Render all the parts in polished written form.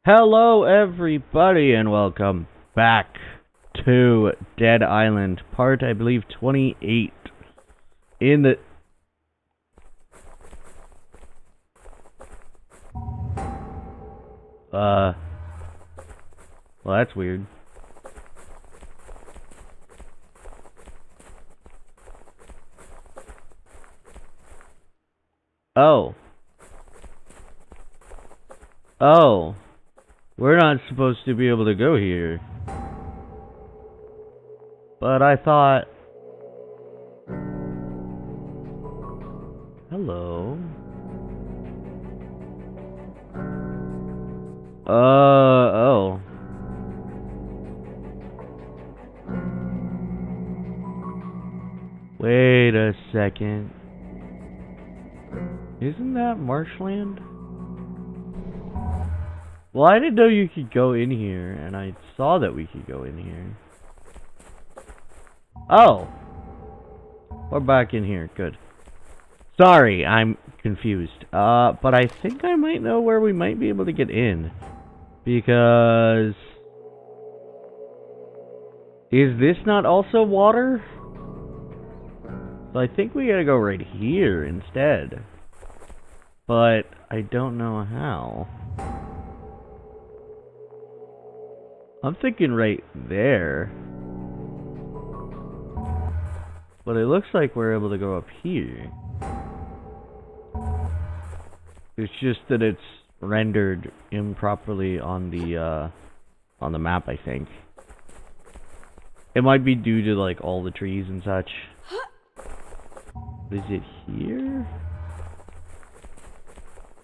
Hello, everybody, and welcome back to Dead Island, part, I believe, 28. In the... Well, that's weird. Oh. Oh. We're not supposed to be able to go here. But I thought... Hello. Oh. Wait a second. Isn't that marshland? Well, I didn't know you could go in here, and I saw that we could go in here. Oh! We're back in here, good. Sorry, I'm confused. But I think I might know where we might be able to get in. Because... Is this not also water? So I think we gotta go right here instead. But I don't know how. I'm thinking right there. But it looks like we're able to go up here. It's just that it's rendered improperly on the map, I think. It might be due to like all the trees and such. Is it here?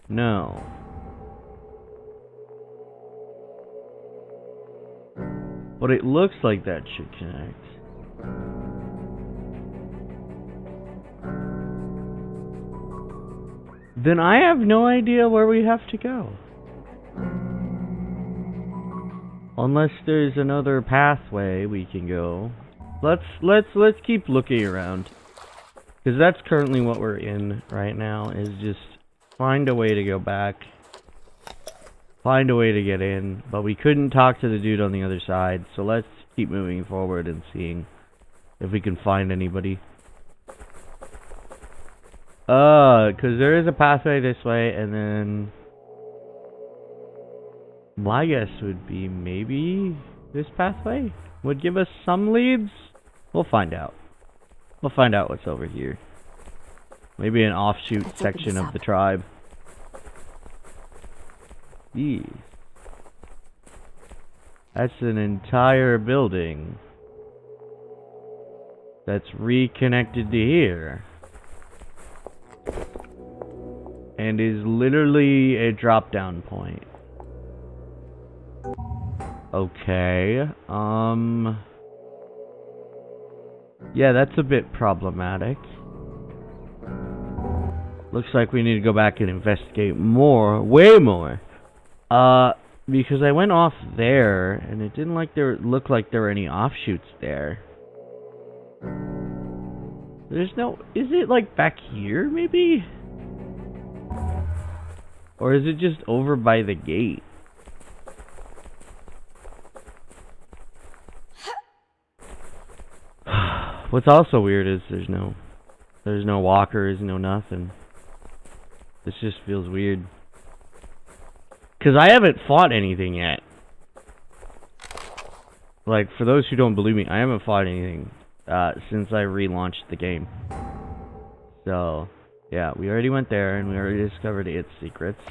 No. But it looks like that should connect. Then I have no idea where we have to go. Unless there's another pathway we can go. Let's keep looking around. Because that's currently what we're in right now, is just find a way to go back. Find a way to get in, but we couldn't talk to the dude on the other side, so let's keep moving forward and seeing if we can find anybody. Because there is a pathway this way, and then... My guess would be maybe this pathway would give us some leads? We'll find out. We'll find out what's over here. Maybe an offshoot section of the tribe. Eee. That's an entire building that's reconnected to here. And is literally a drop-down point. Okay, yeah, that's a bit problematic. Looks like we need to go back and investigate more, way more. Because I went off there, and it didn't look like there were any offshoots there. There's no... Is it, like, back here, maybe? Or is it just over by the gate? What's also weird is there's no walkers, no nothing. This just feels weird. Cause I haven't fought anything yet. Like, for those who don't believe me, I haven't fought anything since I relaunched the game. So, yeah, we already went there and we already discovered its secrets.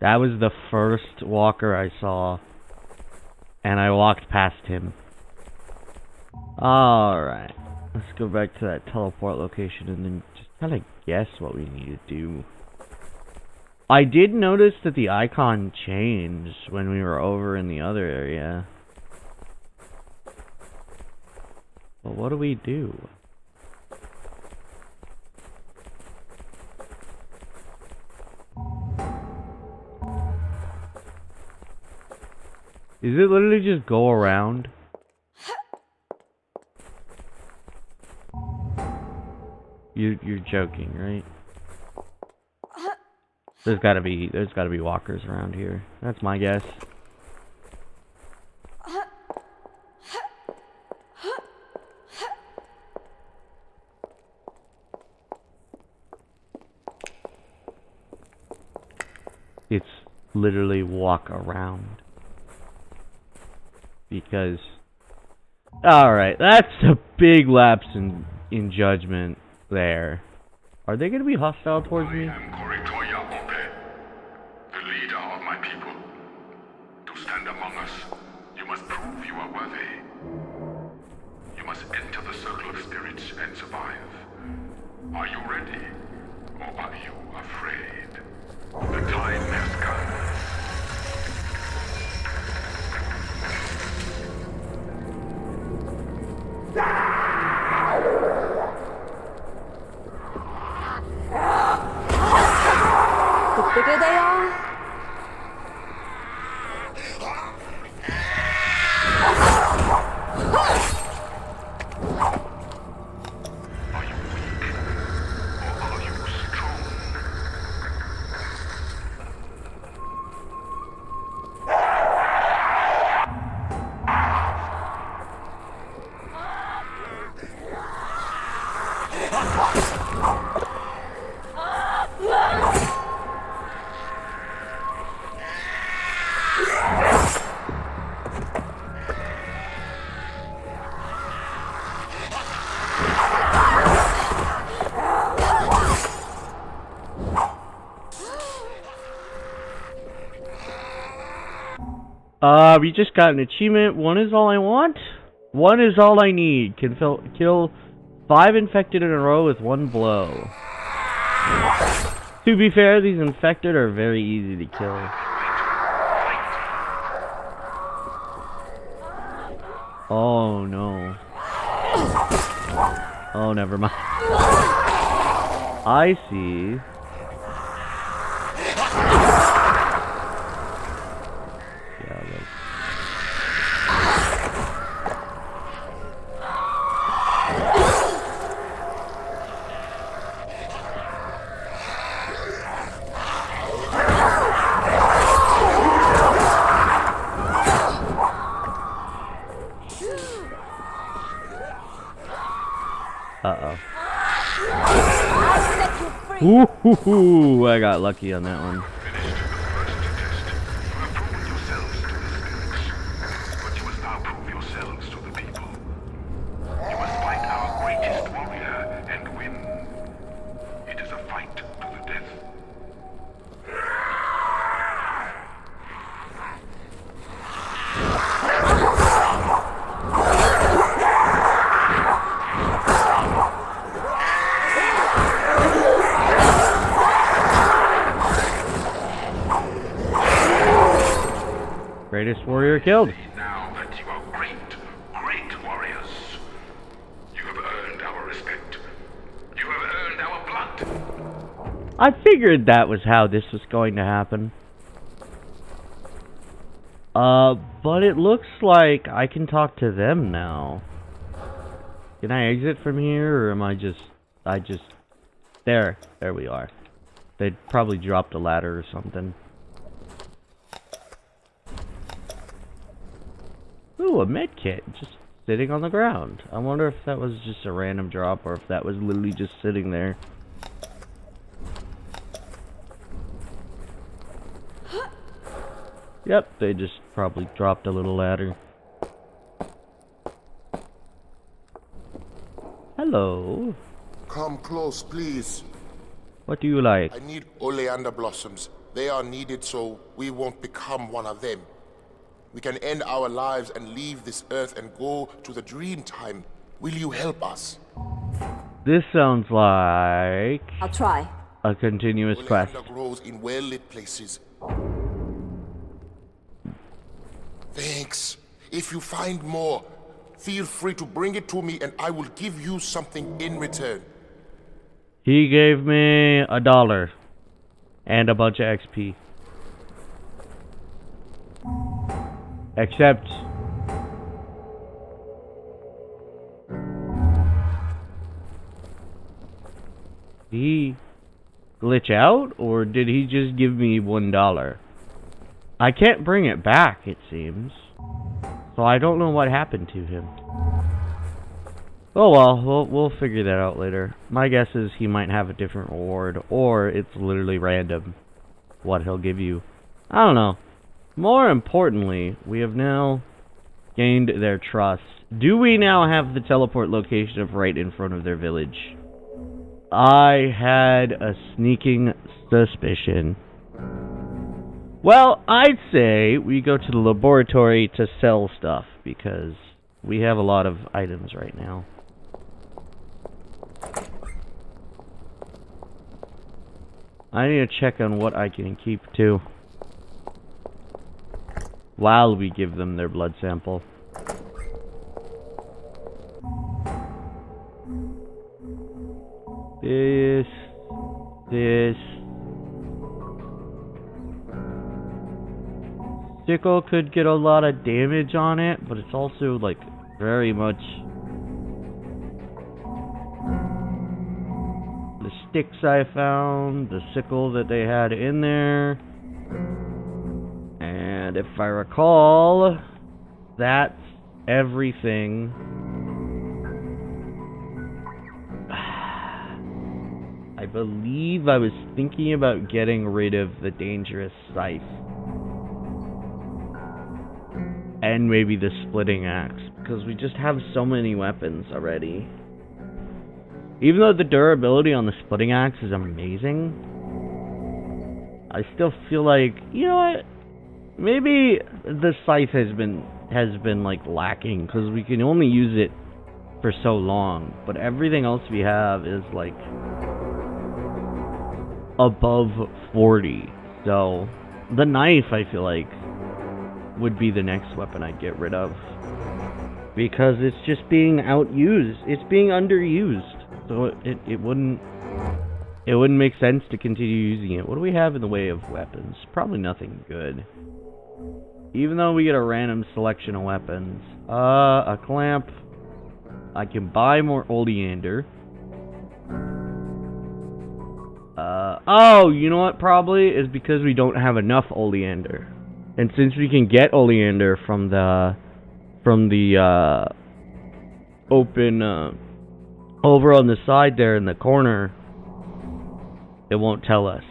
That was the first walker I saw, and I walked past him. Alright, let's go back to that teleport location and then just kind of guess what we need to do. I did notice that the icon changed when we were over in the other area. But what do we do? Is it literally just go around? You're joking, right? There's gotta be walkers around here. That's my guess. It's literally walk around. Because alright, that's a big lapse in judgment there. Are they gonna be hostile towards me? I am Koritoya Ope, the leader of my people. To stand among us, you must prove you are worthy. You must enter the circle of spirits and survive. Are you ready? Or are you afraid? The time has come. The bigger they are, Are you weak? Or are you strong? We just got an achievement. One is all I want. One is all I need. Can kill 5 infected in a row with one blow. To be fair, these infected are very easy to kill. Oh no. Oh, never mind. I see. Yeah, look. Uh-oh. Ooh, I got lucky on that one. Greatest warrior killed. Now that you are great warriors, you have earned our respect. You have earned our blood. I figured that was how this was going to happen. But it looks like I can talk to them now. Can I exit from here, or am I just... There we are. They'd probably dropped a ladder or something. Ooh, a med kit, just sitting on the ground. I wonder if that was just a random drop, or if that was literally just sitting there. Yep, they just probably dropped a little ladder. Hello. Come close, please. What do you like? I need oleander blossoms. They are needed so we won't become one of them. We can end our lives and leave this earth and go to the dream time. Will you help us? This sounds like I'll try. a continuous quest. Oleander grows in well-lit places. Thanks. If you find more, feel free to bring it to me and I will give you something in return. He gave me $1 and a bunch of XP. Except Did he glitch out, or did he just give me $1? I can't bring it back, it seems. So I don't know what happened to him. Oh well, we'll figure that out later. My guess is he might have a different reward, or it's literally random what he'll give you. I don't know. More importantly, we have now gained their trust. Do we now have the teleport location of right in front of their village? I had a sneaking suspicion. Well, I'd say we go to the laboratory to sell stuff, because we have a lot of items right now. I need to check on what I can keep too, while we give them their blood sample. This. Sickle could get a lot of damage on it, but it's also like very much. The sticks I found, the sickle that they had in there, and if I recall, that's everything. I believe I was thinking about getting rid of the dangerous scythe. And maybe the splitting axe, because we just have so many weapons already. Even though the durability on the splitting axe is amazing, I still feel like, you know what? Maybe the scythe has been like lacking, because we can only use it for so long, but everything else we have is like above 40. So the knife, I feel like, would be the next weapon I'd get rid of, because it's just being outused. It's being underused. So it wouldn't make sense to continue using it. What do we have in the way of weapons? Probably nothing good. Even though we get a random selection of weapons. A clamp. I can buy more oleander. Oh, you know what probably is because we don't have enough oleander. And since we can get oleander from the open over on the side there in the corner, it won't tell us.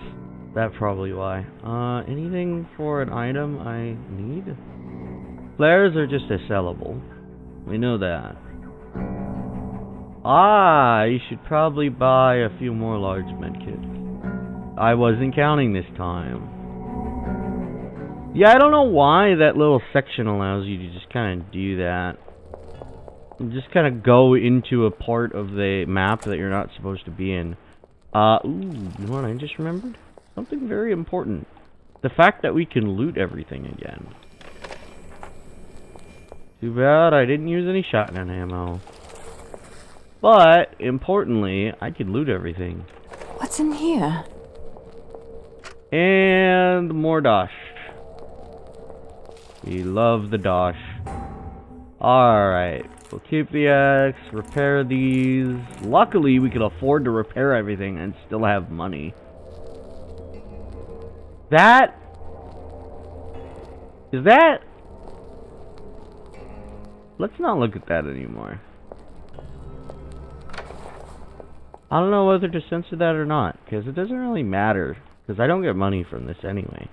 That's probably why. Anything for an item I need? Flares are just a sellable. We know that. I should probably buy a few more large medkits. I wasn't counting this time. Yeah, I don't know why that little section allows you to just kind of do that. Just kind of go into a part of the map that you're not supposed to be in. Ooh, you know what I just remembered? Something very important. The fact that we can loot everything again. Too bad I didn't use any shotgun ammo. But, importantly, I could loot everything. What's in here? And more dosh. We love the dosh. Alright, we'll keep the axe, repair these. Luckily, we can afford to repair everything and still have money. Is that? Let's not look at that anymore. I don't know whether to censor that or not, because it doesn't really matter, because I don't get money from this anyway.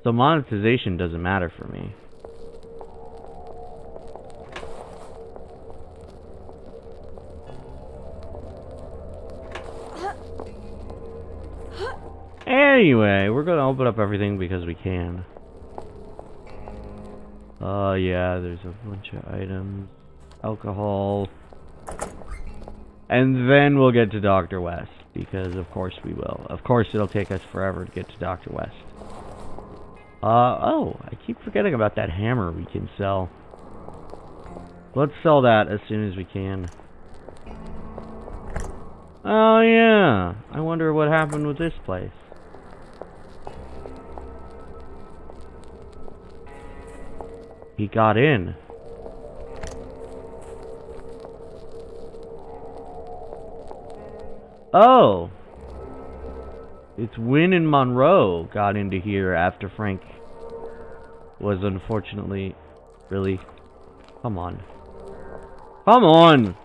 So monetization doesn't matter for me. Anyway, we're gonna open up everything because we can. Yeah, there's a bunch of items. Alcohol. And then we'll get to Dr. West, because of course we will. Of course it'll take us forever to get to Dr. West. Oh, I keep forgetting about that hammer we can sell. Let's sell that as soon as we can. Oh yeah, I wonder what happened with this place. He got in. Oh! It's Wynn and Monroe got into here after Frank was unfortunately... Really? Come on. Come on!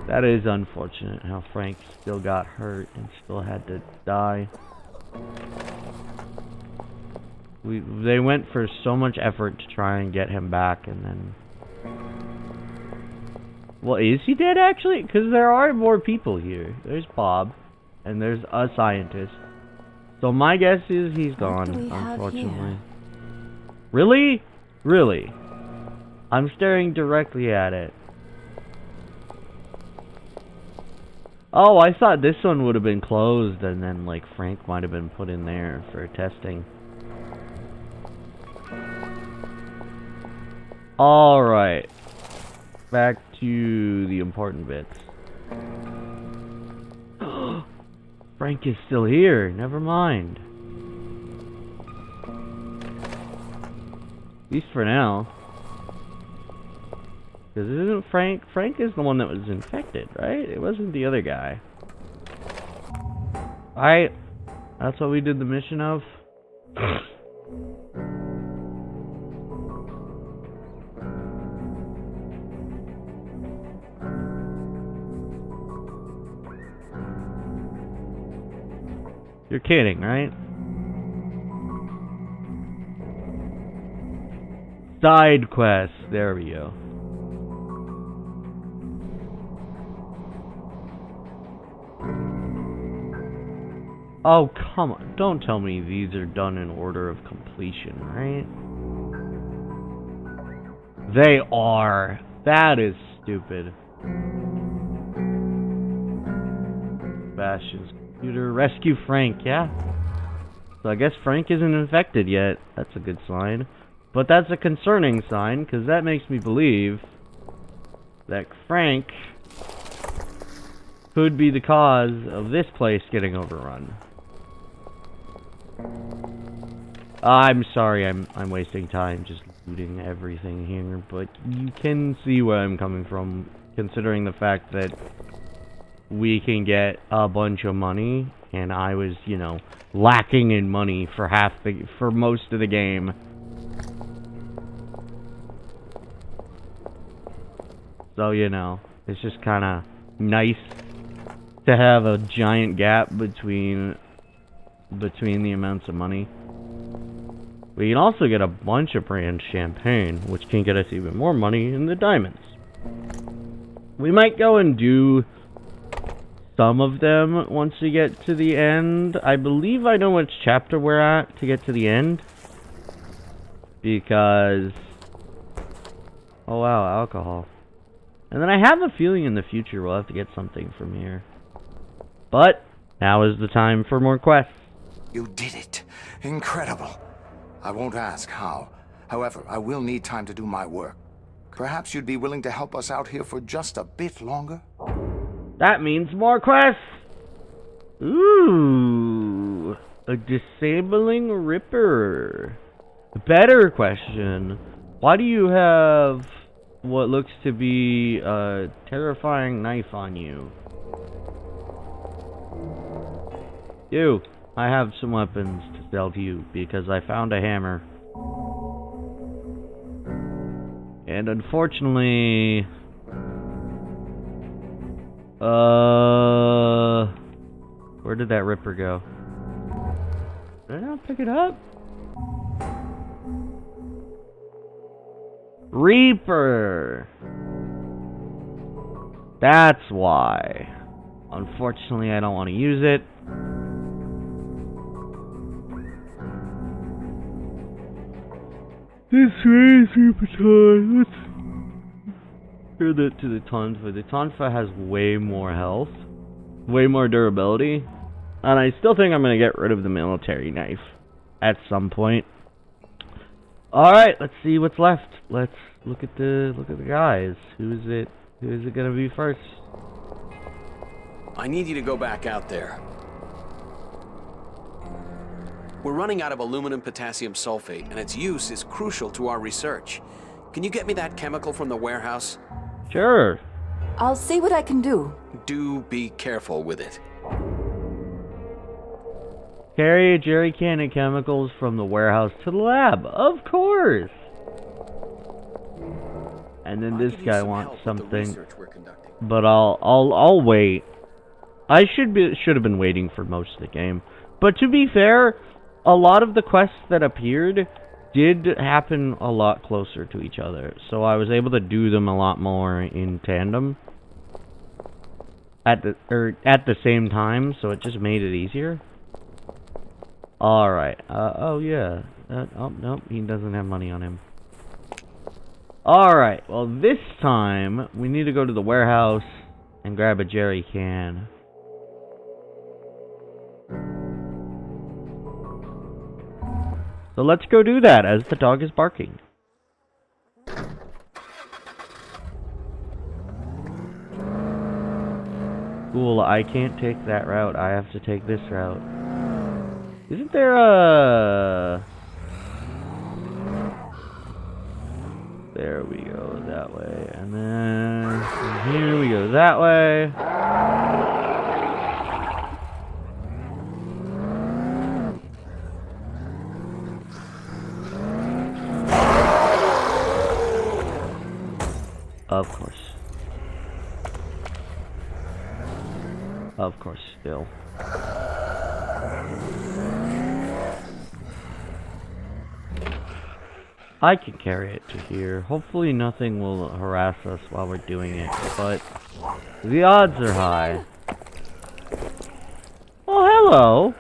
That is unfortunate how Frank still got hurt and still had to die. They went for so much effort to try and get him back, and then... Well, is he dead actually? Because there are more people here. There's Bob, and there's a scientist. So my guess is he's gone, do we have unfortunately. here? Really? Really? I'm staring directly at it. Oh, I thought this one would have been closed, and then, like, Frank might have been put in there for testing. Alright. Back to the important bits. Frank is still here. Never mind. At least for now. Because isn't Frank... Frank is the one that was infected, right? It wasn't the other guy. Alright. That's what we did the mission of. You're kidding, right? Side quest. There we go. Oh, come on. Don't tell me these are done in order of completion, right? They are. That is stupid. Bastion's computer. Rescue Frank, yeah? So I guess Frank isn't infected yet. That's a good sign. But that's a concerning sign, because that makes me believe that Frank could be the cause of this place getting overrun. I'm sorry, I'm wasting time just looting everything here, but you can see where I'm coming from, considering the fact that we can get a bunch of money, and I was, you know, lacking in money for for most of the game. So, you know, it's just kind of nice to have a giant gap between the amounts of money. We can also get a bunch of brand champagne, which can get us even more money in the diamonds. We might go and do some of them once we get to the end. I believe I know which chapter we're at to get to the end. Because... oh wow, alcohol. And then I have a feeling in the future we'll have to get something from here. But, now is the time for more quests. You did it. Incredible. I won't ask how. However, I will need time to do my work. Perhaps you'd be willing to help us out here for just a bit longer? That means more quests! Ooh, a disabling Ripper. Better question. Why do you have what looks to be a terrifying knife on you? You, I have some weapons to sell to you because I found a hammer. And unfortunately... where did that Ripper go? Did I not pick it up? Reaper! That's why. Unfortunately, I don't want to use it. This way, Super Time. Let's hear that to the Tonfa. The Tonfa has way more health, way more durability, and I still think I'm gonna get rid of the military knife at some point. All right, let's see what's left. Let's look at the guys. Who is it gonna be first? I need you to go back out there. We're running out of aluminum potassium sulfate, and its use is crucial to our research. Can you get me that chemical from the warehouse? Sure. I'll see what I can do. Do be careful with it. Carry a jerry can of chemicals from the warehouse to the lab. Of course. And then this guy wants something, but I'll wait. I should have been waiting for most of the game. But to be fair, a lot of the quests that appeared did happen a lot closer to each other, so I was able to do them a lot more in tandem at the same time, so it just made it easier. All right. Oh yeah. Oh nope, he doesn't have money on him. All right. Well, this time we need to go to the warehouse and grab a jerry can. So let's go do that as the dog is barking. Cool, I can't take that route. I have to take this route. Isn't there a... There we go, that way. And then from here we go that way. Of course. Of course, still. I can carry it to here. Hopefully nothing will harass us while we're doing it, but the odds are high. Oh, hello!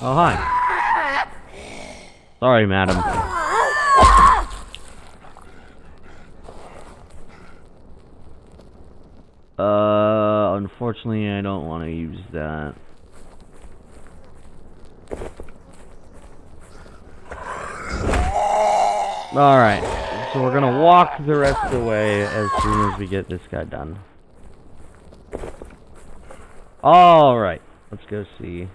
Oh, hi. Sorry, madam. Unfortunately, I don't want to use that. Alright, so we're gonna walk the rest of the way as soon as we get this guy done. Alright, let's go see.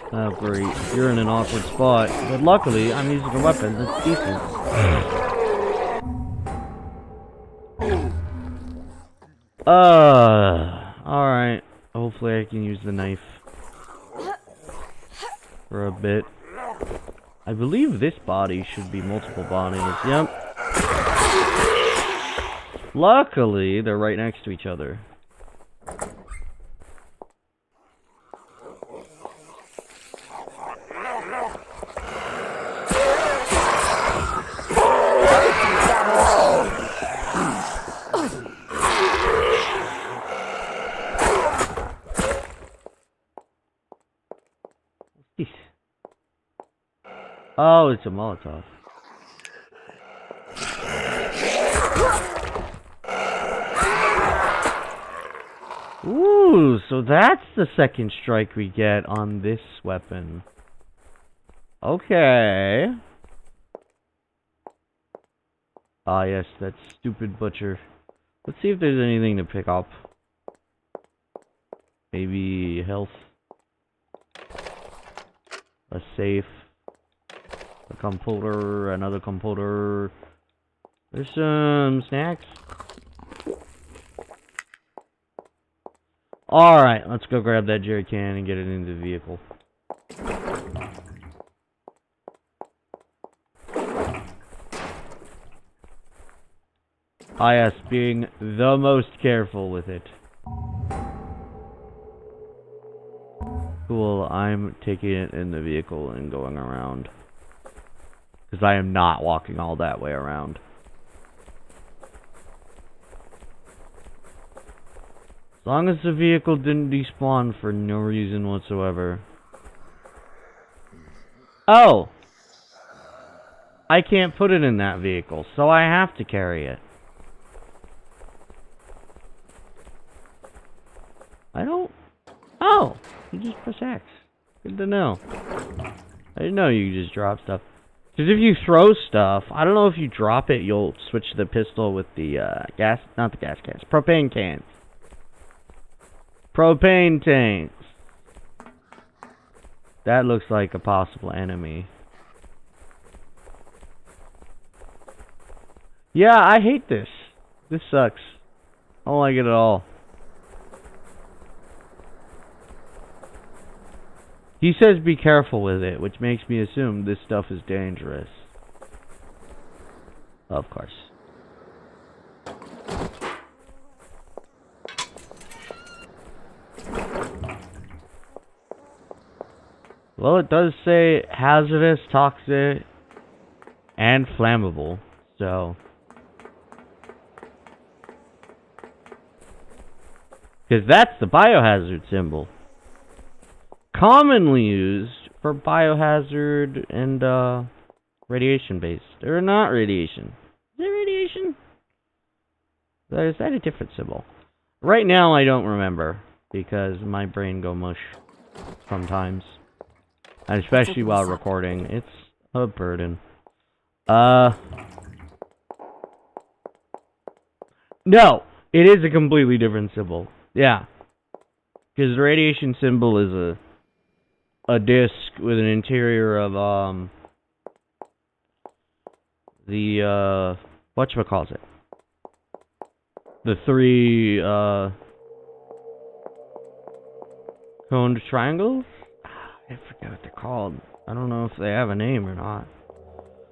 Oh great, you're in an awkward spot, but luckily I'm using a weapon that's decent. Alright, hopefully I can use the knife for a bit. I believe this body should be multiple bodies, yep. Luckily, they're right next to each other. Oh, it's a Molotov. Ooh, so that's the second strike we get on this weapon. Okay. Ah, yes, that stupid butcher. Let's see if there's anything to pick up. Maybe health. A safe. A computer, another computer. There's some snacks. Alright, let's go grab that jerry can and get it into the vehicle. Yes, being the most careful with it. Cool, I'm taking it in the vehicle and going around. Because I am not walking all that way around. As long as the vehicle didn't despawn for no reason whatsoever. Oh! I can't put it in that vehicle, so I have to carry it. Oh, you just press X. Good to know. I didn't know you could just drop stuff. Because if you throw stuff, I don't know if you drop it, you'll switch to the pistol with the gas, not the gas cans, propane cans. Propane tanks. That looks like a possible enemy. Yeah, I hate this. This sucks. I don't like it at all. He says be careful with it, which makes me assume this stuff is dangerous. Of course. Well, it does say hazardous, toxic, and flammable, so... Because that's the biohazard symbol. Commonly used for biohazard and radiation based. Or not radiation. Is it radiation? Or is that a different symbol? Right now I don't remember. Because my brain go mush sometimes. And especially while recording. It's a burden. No! It is a completely different symbol. Yeah. Because the radiation symbol is a disc with an interior of, whatchamacallit? The three, coned triangles? I forget what they're called. I don't know if they have a name or not.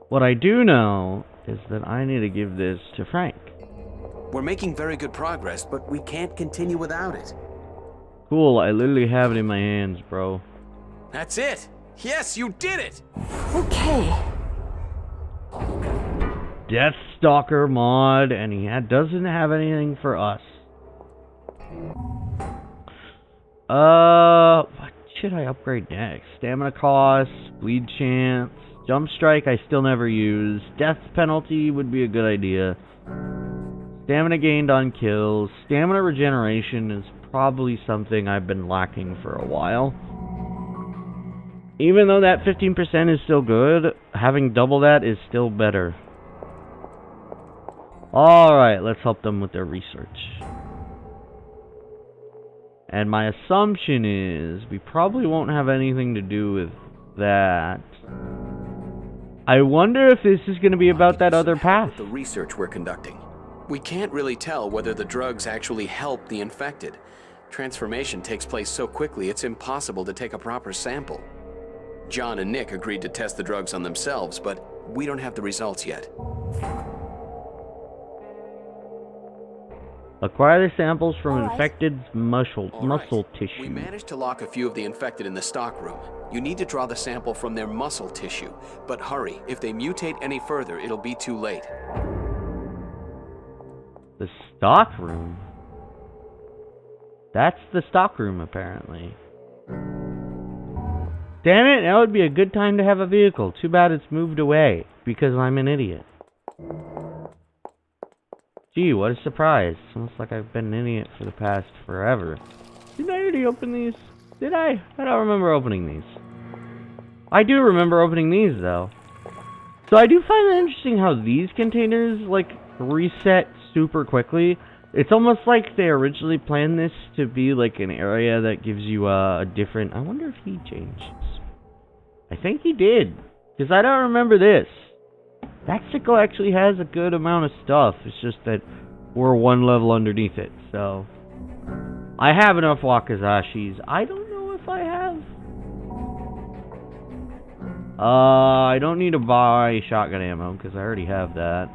What I do know is that I need to give this to Frank. We're making very good progress, but we can't continue without it. Cool, I literally have it in my hands, bro. That's it! Yes, you did it! Okay. Deathstalker mod, and he doesn't have anything for us. What should I upgrade next? Stamina cost, bleed chance, jump strike I still never use, death penalty would be a good idea. Stamina gained on kills, stamina regeneration is probably something I've been lacking for a while. Even though that 15% is still good, having double that is still better. Alright, let's help them with their research. And my assumption is we probably won't have anything to do with that. I wonder if this is going to be about that other path. The research we're conducting. We can't really tell whether the drugs actually help the infected. Transformation takes place so quickly, it's impossible to take a proper sample. John and Nick agreed to test the drugs on themselves, but we don't have the results yet. Acquire the samples from infected muscle We tissue. managed to lock a few of the infected in the stockroom. You need to draw the sample from their muscle tissue. But hurry, if they mutate any further, it'll be too late. The stockroom? That's the stockroom, apparently. Damn it, that would be a good time to have a vehicle. Too bad it's moved away, because I'm an idiot. Gee, what a surprise. It's almost like I've been an idiot for the past forever. Did I already open these? Did I? I don't remember opening these. I do remember opening these, though. So I do find it interesting how these containers, like, reset super quickly. It's almost like they originally planned this to be, like, an area that gives you a different... I wonder if he changed. I think he did. Because I don't remember this. Mexico actually has a good amount of stuff. It's just that we're one level underneath it, so... I have enough Wakazashis. I don't know if I have. I don't need to buy shotgun ammo, because I already have that.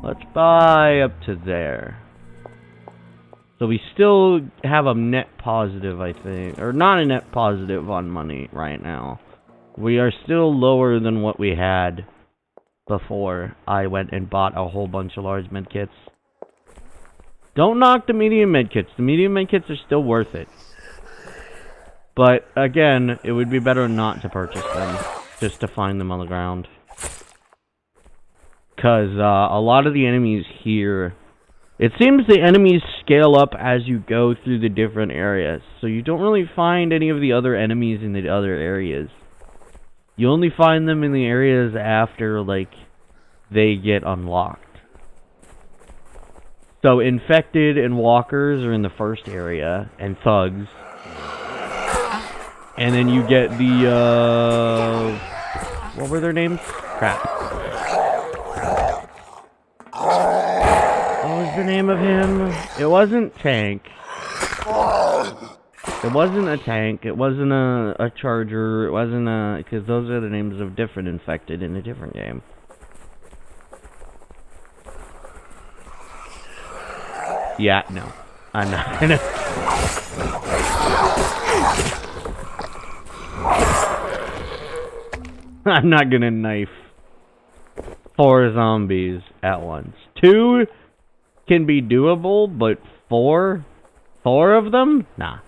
Let's buy up to there. So we still have a net positive, I think. Or not a net positive on money right now. We are still lower than what we had before I went and bought a whole bunch of large medkits. Don't knock the medium medkits. The medium medkits are still worth it. But, again, it would be better not to purchase them. Just to find them on the ground. Because a lot of the enemies here It seems the enemies scale up as you go through the different areas, so you don't really find any of the other enemies in the other areas. You only find them in the areas after, like, they get unlocked. So infected and walkers are in the first area, and thugs. And then you get the, what were their names? Crap. What was the name of him? It wasn't Tank. It wasn't a tank. It wasn't a charger. It wasn't a... Because those are the names of different infected in a different game. Yeah, no. I'm not gonna... I'm not gonna knife 4 zombies at once. 2 can be doable, but 4 of them? Nah.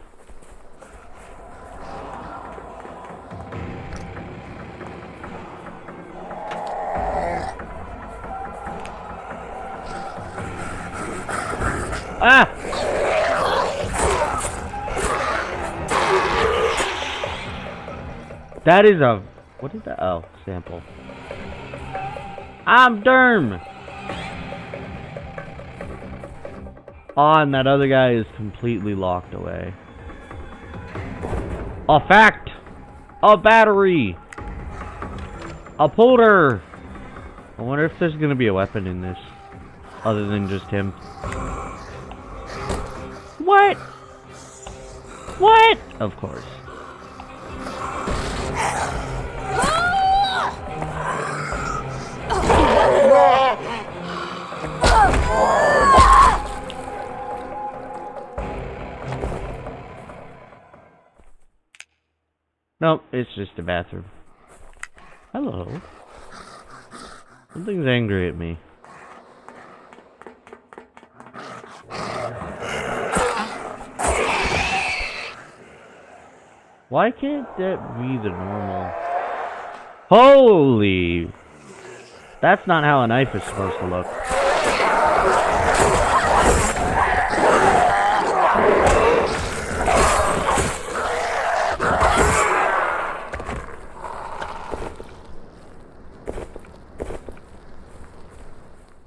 Ah! That is a... What is that? Oh, sample. I'm Derm! Oh, and that other guy is completely locked away. A fact! A battery! A puller! I wonder if there's gonna be a weapon in this. Other than just him. What? What? Of course. Nope, it's just a bathroom. Hello. Something's angry at me. Why can't that be the normal? Holy! That's not how a knife is supposed to look.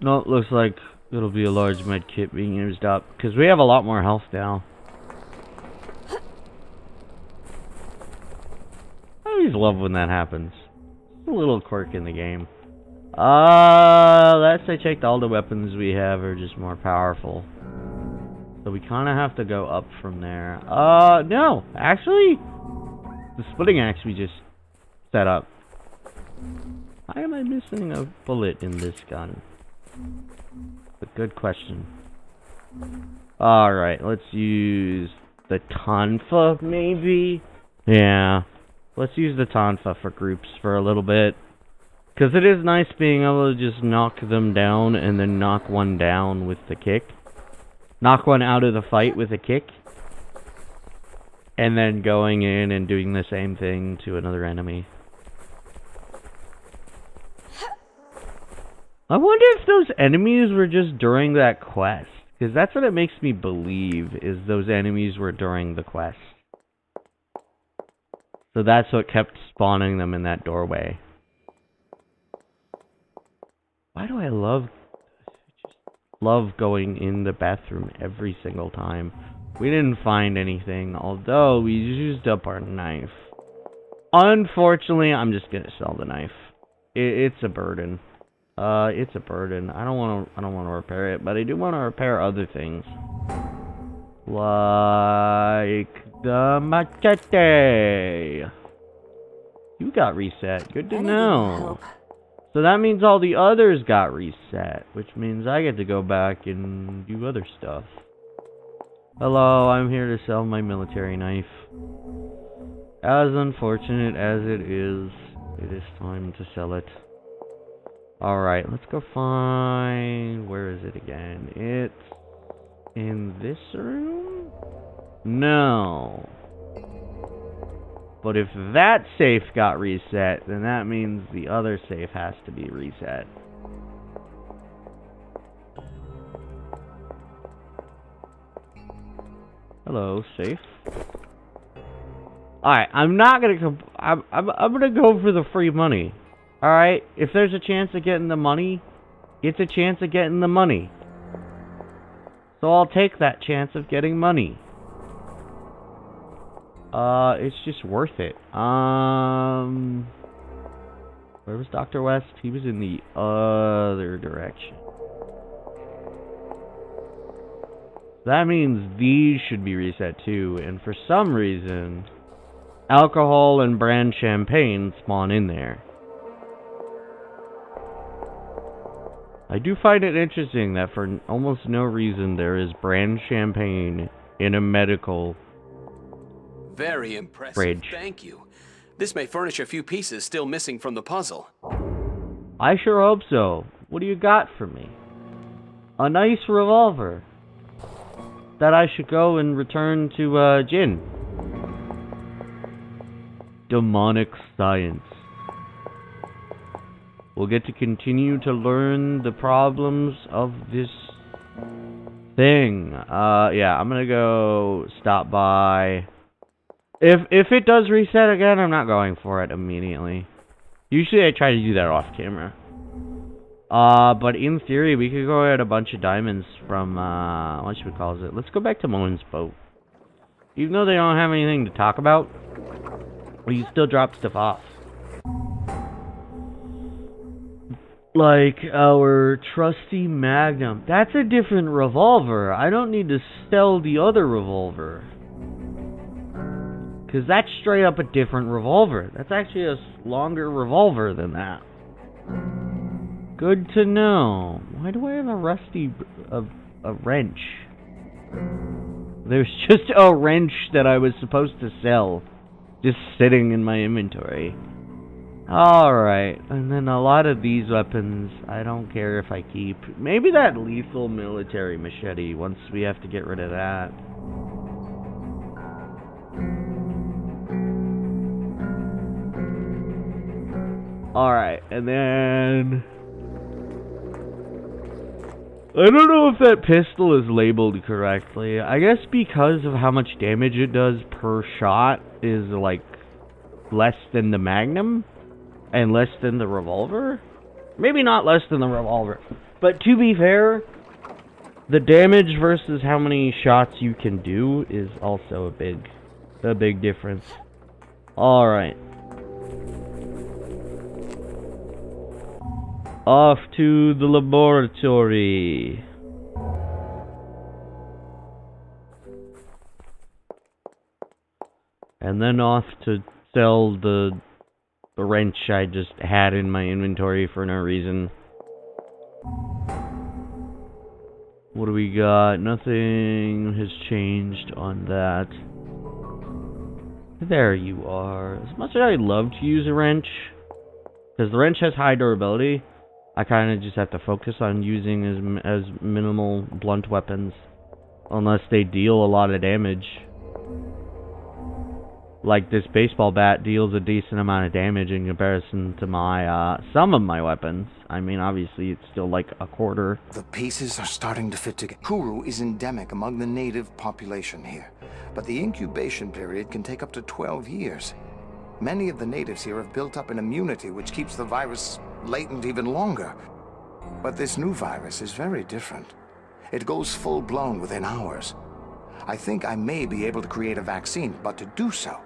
No, it looks like it'll be a large med kit being used up, because we have a lot more health now. I always love when that happens. It's a little quirk in the game. Let's say checked all the weapons we have are just more powerful. So we kind of have to go up from there. No, actually, the splitting axe we just set up. Why am I missing a bullet in this gun? A good question. Alright, let's use the Tonfa, maybe? Yeah, let's use the Tonfa for groups for a little bit. Because it is nice being able to just knock them down and then knock one down with the kick. Knock one out of the fight with a kick. And then going in and doing the same thing to another enemy. I wonder if those enemies were just during that quest. Because that's what it makes me believe, is those enemies were during the quest. So that's what kept spawning them in that doorway. Why do I love going in the bathroom every single time? We didn't find anything, although we used up our knife. Unfortunately, I'm just gonna sell the knife. It's a burden. It's a burden. I don't want to repair it, but I do want to repair other things. Like the machete. You got reset. Good to know. So that means all the others got reset, which means I get to go back and do other stuff. Hello, I'm here to sell my military knife. As unfortunate as it is time to sell it. Alright, let's go find... Where is it again? It's in this room? No. But if that safe got reset, then that means the other safe has to be reset. Hello, safe. Alright, I'm not gonna I'm gonna go for the free money. Alright? If there's a chance of getting the money, it's a chance of getting the money. So I'll take that chance of getting money. It's just worth it. Where was Dr. West? He was in the other direction. That means these should be reset too, and for some reason, alcohol and brand champagne spawn in there. I do find it interesting that for almost no reason there is brand champagne in a medical Very impressive. fridge. Thank you. This may furnish a few pieces still missing from the puzzle. I sure hope so. What do you got for me? A nice revolver that I should go and return to Jin. Demonic science. We'll get to continue to learn the problems of this thing. Yeah, I'm gonna go stop by. If it does reset again, I'm not going for it immediately. Usually I try to do that off camera. But in theory, we could go get a bunch of diamonds from, what should we call it? Let's go back to Moen's boat. Even though they don't have anything to talk about, we can still drop stuff off. Like our trusty Magnum. That's a different revolver. I don't need to sell the other revolver. Because that's straight up a different revolver. That's actually a longer revolver than that. Good to know. Why do I have a rusty... a wrench? There's just a wrench that I was supposed to sell. Just sitting in my inventory. Alright. And then a lot of these weapons, I don't care if I keep. Maybe that lethal military machete, once we have to get rid of that. Alright, and then... I don't know if that pistol is labeled correctly. I guess because of how much damage it does per shot is like less than the Magnum and less than the revolver. Maybe not less than the revolver, but to be fair, the damage versus how many shots you can do is also a big difference. All right. Off to the laboratory. And then off to sell the wrench I just had in my inventory for no reason. What do we got? Nothing has changed on that. There you are. As much as I'd love to use a wrench, because the wrench has high durability, I kind of just have to focus on using as minimal blunt weapons, unless they deal a lot of damage. Like this baseball bat deals a decent amount of damage in comparison to my some of my weapons. I mean, obviously it's still like a quarter. The pieces are starting to fit together. Kuru is endemic among the native population here, but the incubation period can take up to 12 years. Many of the natives here have built up an immunity which keeps the virus latent even longer. But this new virus is very different. It goes full-blown within hours. I think I may be able to create a vaccine, but to do so,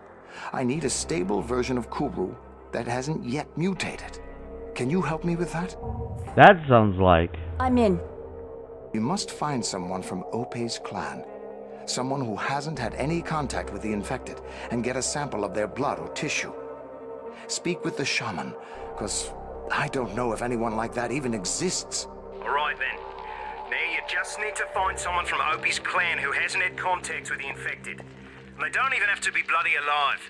I need a stable version of Kuru that hasn't yet mutated. Can you help me with that? That sounds like... I'm in. You must find someone from Ope's clan. Someone who hasn't had any contact with the infected, and get a sample of their blood or tissue. Speak with the shaman, because I don't know if anyone like that even exists. All right then. Now you just need to find someone from Opie's clan who hasn't had contact with the infected. And they don't even have to be bloody alive.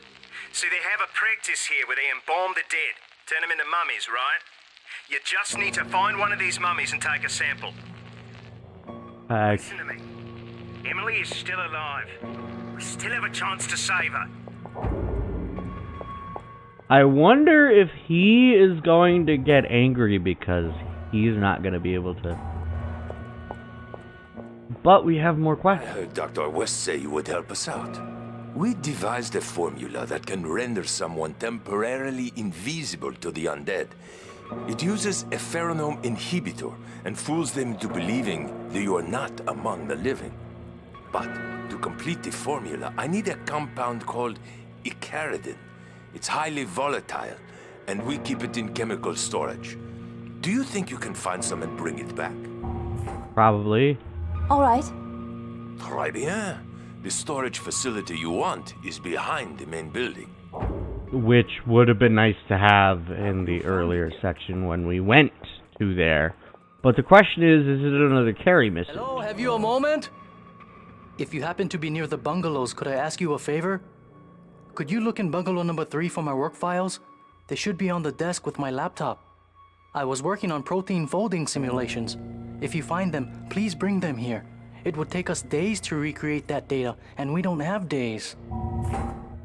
See, they have a practice here where they embalm the dead, turn them into mummies, right? You just need to find one of these mummies and take a sample. Listen to me. Emily is still alive. We still have a chance to save her. I wonder if he is going to get angry because he's not going to be able to but we have more I quests. heard Dr. West say you would help us out. We devised a formula that can render someone temporarily invisible to the undead. It uses a pheromone inhibitor and fools them into believing that you are not among the living. But to complete the formula, I need a compound called Icaridin. It's highly volatile, and we keep it in chemical storage. Do you think you can find some and bring it back? Probably. All right. Très bien. The storage facility you want is behind the main building. Which would have been nice to have in the earlier section when we went to there. But the question is it another carry mission? Hello, have you a moment? If you happen to be near the bungalows, could I ask you a favor? Could you look in bungalow number 3 for my work files? They should be on the desk with my laptop. I was working on protein folding simulations. If you find them, please bring them here. It would take us days to recreate that data, and we don't have days.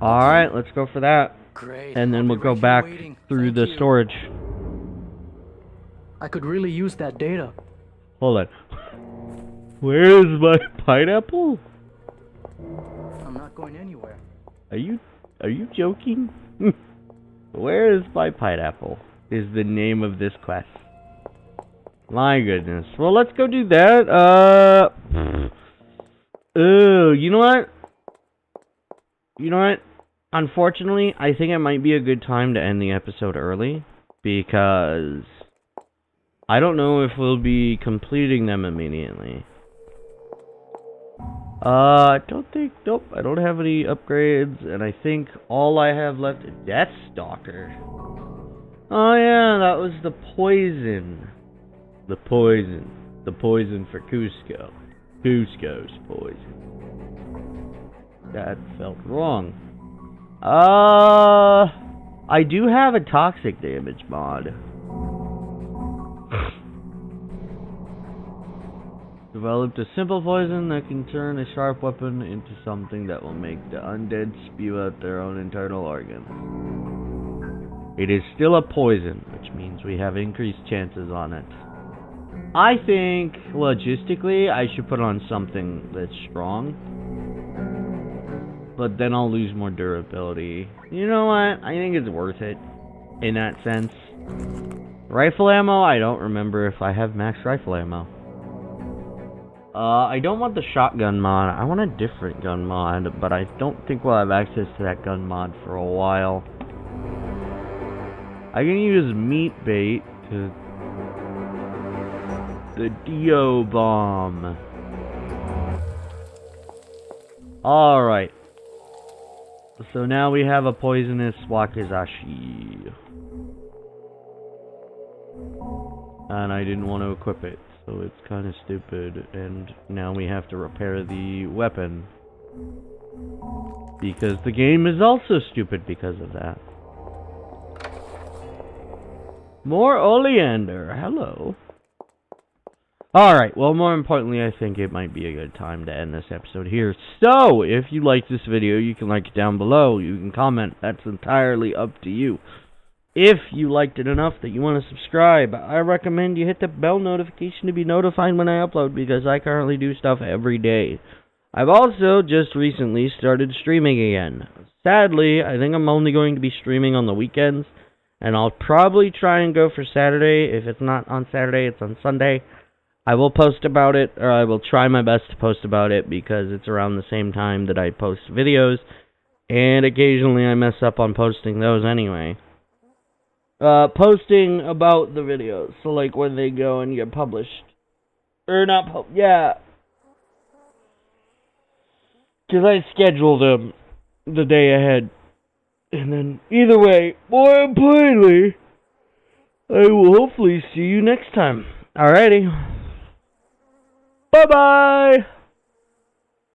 Alright, let's go for that. Great. And then I'll we'll be go right here back waiting. through Thank the you. storage. I could really use that data. Hold on. Where's my pineapple? I'm not going anywhere. Are you joking? Where is my pineapple? Is the name of this quest. My goodness. Well, let's go do that. You know what? You know what? Unfortunately, I think it might be a good time to end the episode early, because I don't know if we'll be completing them immediately. I don't think, nope, I don't have any upgrades, and I think all I have left is Death Stalker. Oh yeah, that was the poison. The poison for Cusco. Cusco's poison. That felt wrong. I do have a toxic damage mod. Developed a simple poison that can turn a sharp weapon into something that will make the undead spew out their own internal organs. It is still a poison, which means we have increased chances on it. I think, logistically, I should put on something that's strong. But then I'll lose more durability. You know what? I think it's worth it, in that sense. Rifle ammo, I don't remember if I have max rifle ammo. I don't want the shotgun mod. I want a different gun mod, but I don't think we'll have access to that gun mod for a while. I can use meat bait to... the Dio bomb. Alright. So now we have a poisonous Wakizashi. And I didn't want to equip it, so it's kind of stupid. And now we have to repair the weapon. Because the game is also stupid because of that. More oleander, hello. Alright, well, more importantly, I think it might be a good time to end this episode here. So, if you liked this video, you can like it down below. You can comment. That's entirely up to you. If you liked it enough that you want to subscribe, I recommend you hit the bell notification to be notified when I upload, because I currently do stuff every day. I've also just recently started streaming again. Sadly, I think I'm only going to be streaming on the weekends, and I'll probably try and go for Saturday. If it's not on Saturday, it's on Sunday. I will post about it, or I will try my best to post about it, because it's around the same time that I post videos, and occasionally I mess up on posting those anyway. Posting about the videos, so like when they go and get published. Or not yeah. Because I schedule them the day ahead. And then, either way, more importantly, I will hopefully see you next time. Alrighty. Bye-bye!